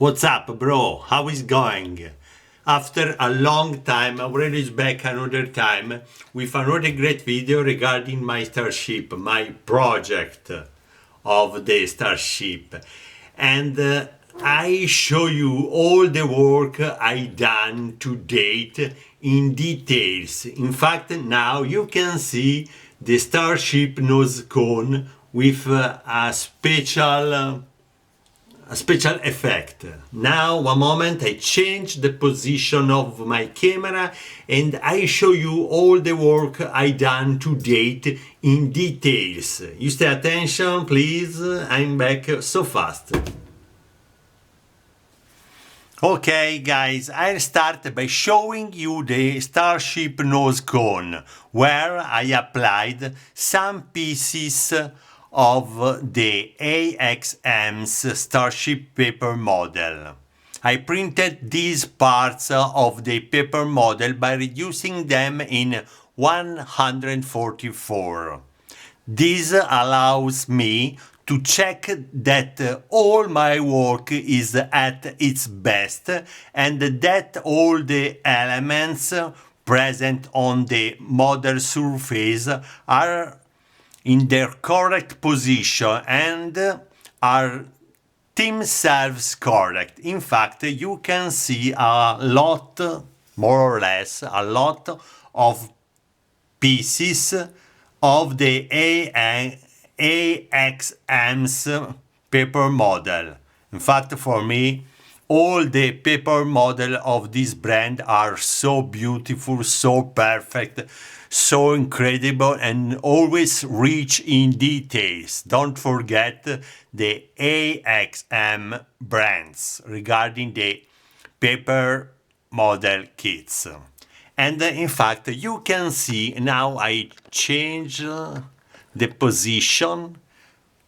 What's up, bro? How is going? After a long time, Aurelio is back another time with another great video regarding my Starship, my project of the Starship. And I show you all the work I done to date in details. In fact, now you can see the Starship nose cone with a special effect. Now, one moment, I change the position of my camera and I show you all the work I done to date in details. You stay attention, please. I'm back so fast. Okay, guys, I'll start by showing you the Starship nose cone, where I applied some pieces of the AXM's Starship paper model. I printed these parts of the paper model by reducing them in 144. This allows me to check that all my work is at its best and that all the elements present on the model surface are in their correct position and are themselves correct. In fact, you can see a lot, more or less, a lot of pieces of the AXM's paper model. In fact, for me, all the paper model of this brand are so beautiful, so perfect, so incredible, and always rich in details. Don't forget the AXM brands regarding the paper model kits. And in fact, you can see now I change the position.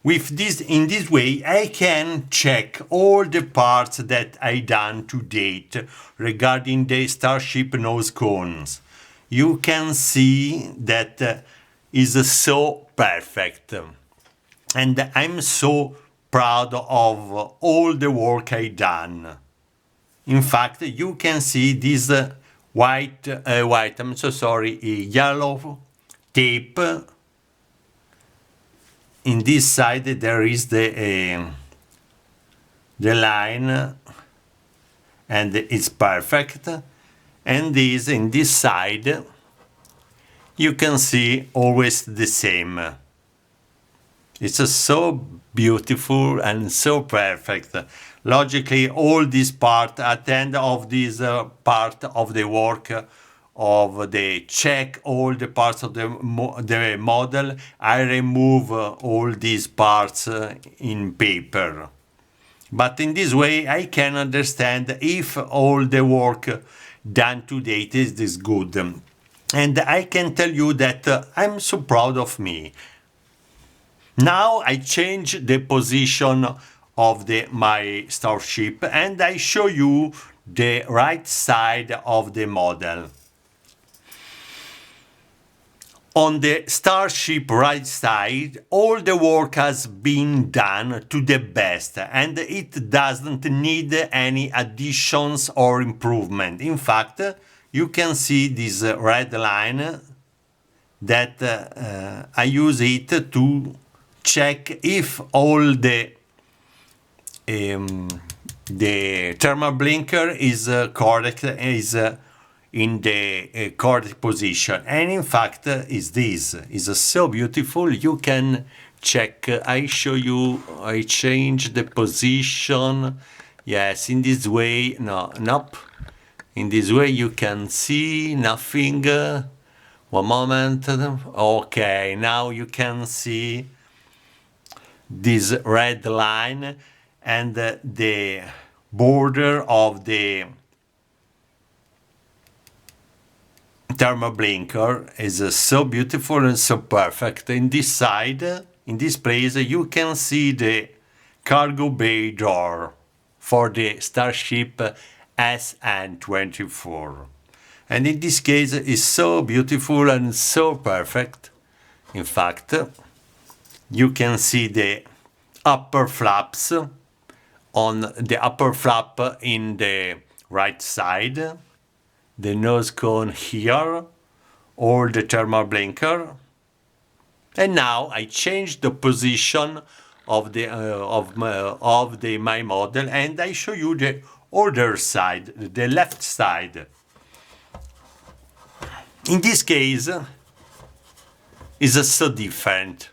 With this, in this way, I can check all the parts that I done to date regarding the Starship nose cones. You can see that is so perfect. And I'm so proud of all the work I done. In fact, you can see this yellow tape. In this side there is the line and it's perfect, and this in this side you can see always the same. It's so beautiful and so perfect. Logically, all this part at the end of this part of the work of the check all the parts of the model, I remove all these parts in paper. But in this way I can understand if all the work done to date is this good. And I can tell you that I'm so proud of me. Now I change the position of my Starship and I show you the right side of the model. On the Starship right side, all the work has been done to the best and it doesn't need any additions or improvement. In fact, you can see this red line that I use it to check if all the thermal blinker is correct, is in the correct position, and in fact is so beautiful. You can check. I show you. I change the position. Yes, in this way. Nope. In this way you can see nothing. One moment. Okay, now you can see this red line and the border of the thermal blinker is so beautiful and so perfect. In this side, in this place, you can see the cargo bay door for the Starship SN24. And in this case, it's so beautiful and so perfect. In fact, you can see the upper flaps on the upper flap in the right side, the nose cone here, or the thermal blinker. And now I change the position of my model, and I show you the other side, the left side. In this case, is so different.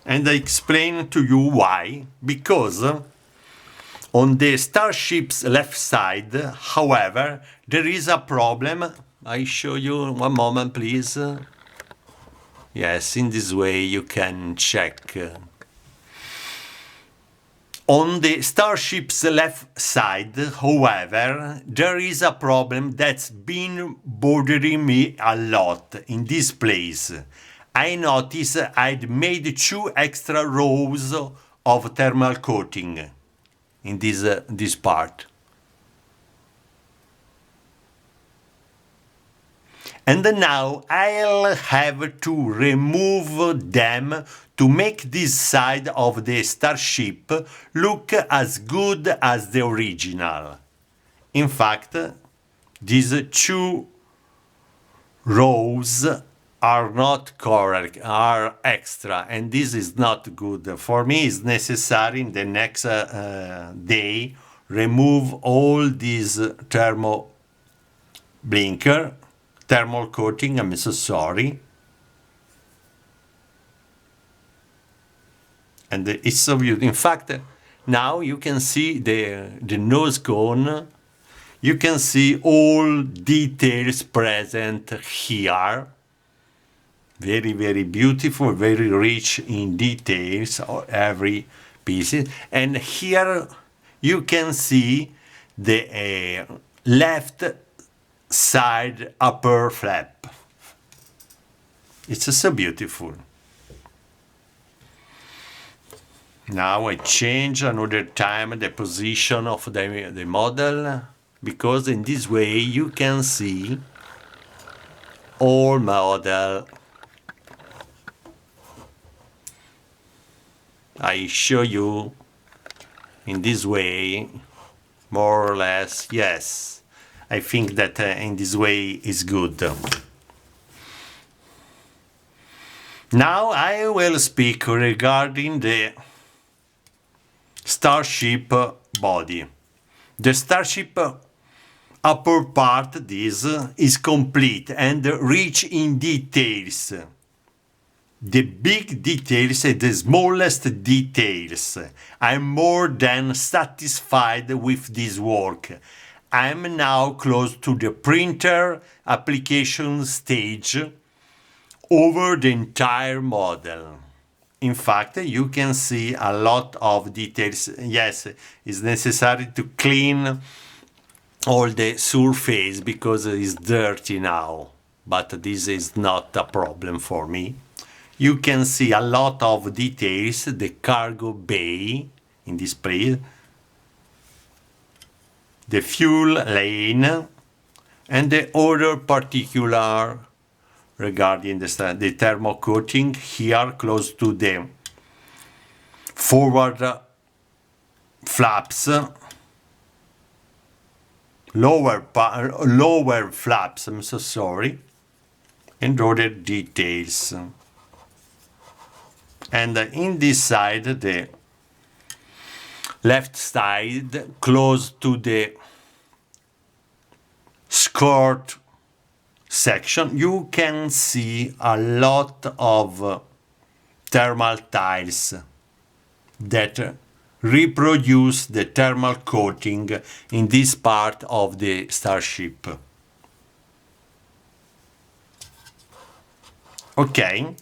And I explain to you why. Because on the Starship's left side, however, there is a problem. I show you, one moment please. Yes, in this way you can check. On the Starship's left side, however, there is a problem that's been bothering me a lot in this place. I noticed I'd made 2 extra rows of thermal coating in this part. And now I'll have to remove them to make this side of the Starship look as good as the original. In fact, these 2 rows are not correct, are extra, and this is not good. For me, it's necessary in the next day remove all these thermal coating, I'm so sorry. And it's so beautiful. In fact, now you can see the nose cone. You can see all details present here. Very, very beautiful, very rich in details, every piece. And here you can see the left side upper flap. It's so beautiful. Now I change another time the position of the model, because in this way you can see all model. I show you in this way, more or less. Yes, I think that in this way is good. Now I will speak regarding the Starship body. The Starship upper part, this is complete and rich in details. The big details and the smallest details. I'm more than satisfied with this work. I'm now close to the printer application stage over the entire model. In fact, you can see a lot of details. Yes, it's necessary to clean all the surface because it's dirty now, but this is not a problem for me. You can see a lot of details, the cargo bay in this place, the fuel lane, and the other particular regarding the thermal coating here close to the forward flaps, lower flaps, I'm so sorry, and other details. And in this side, the left side, close to the skirt section, you can see a lot of thermal tiles that reproduce the thermal coating in this part of the Starship. Okay.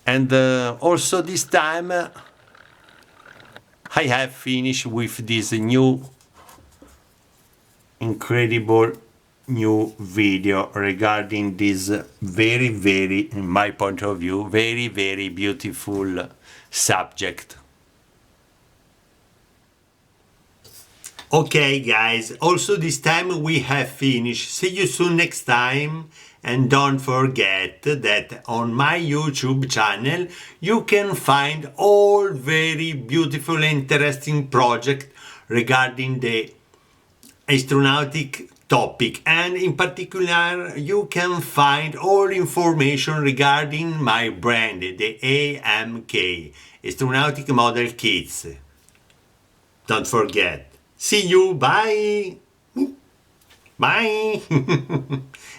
And also this time I have finished with this new incredible new video regarding this very, very, in my point of view, very, very beautiful subject. Okay guys, also this time we have finished. See you soon next time, And don't forget that on my YouTube channel you can find all very beautiful, interesting projects regarding the astronautic topic, and in particular you can find all information regarding my brand, the AMK, Astronautic Model Kits. Don't forget. See you, bye! Bye!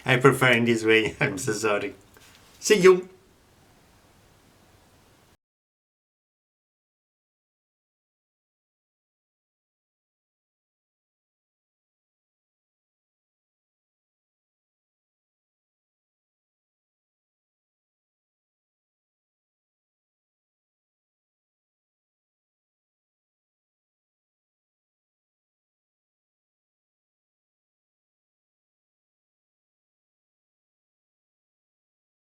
I prefer in this way, I'm so sorry. See you!